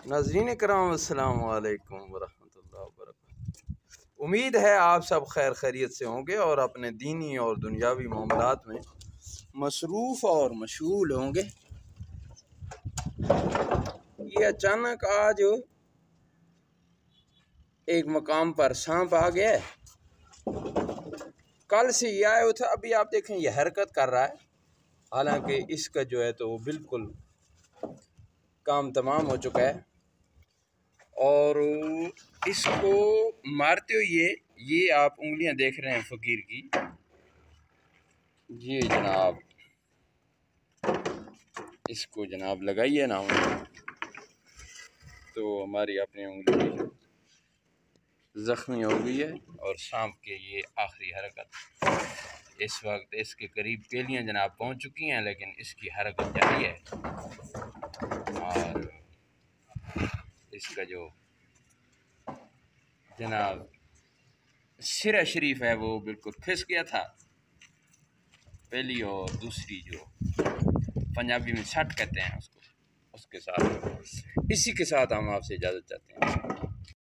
नाज़रीन किराम अस्सलाम वालेकुम वरहमतुल्लाहि वबरकातुहू। उम्मीद है आप सब खैर खैरियत से होंगे और अपने दीनी और दुनियावी मामलात में मसरूफ़ और मशगूल होंगे। ये अचानक आज एक मकाम पर सांप आ गया है। कल से ये आया था, अभी आप देखें ये हरकत कर रहा है। हालांकि इसका जो है तो वो बिल्कुल काम तमाम हो चुका है और इसको मारते हुए ये आप उंगलियां देख रहे हैं फ़कीर की। ये जनाब इसको जनाब लगाइए ना तो हमारी अपनी उंगली ज़ख्मी हो गई है। और सांप के ये आखिरी हरकत इस वक्त इसके करीब पेलियां जनाब पहुंच चुकी हैं, लेकिन इसकी हरकत जारी है और इसका जो जनाब सिरा शरीफ है वो बिल्कुल फिस गया था। पहली और दूसरी जो पंजाबी में सट कहते हैं उसको, उसके साथ इसी के साथ हम आपसे इजाज़त चाहते हैं।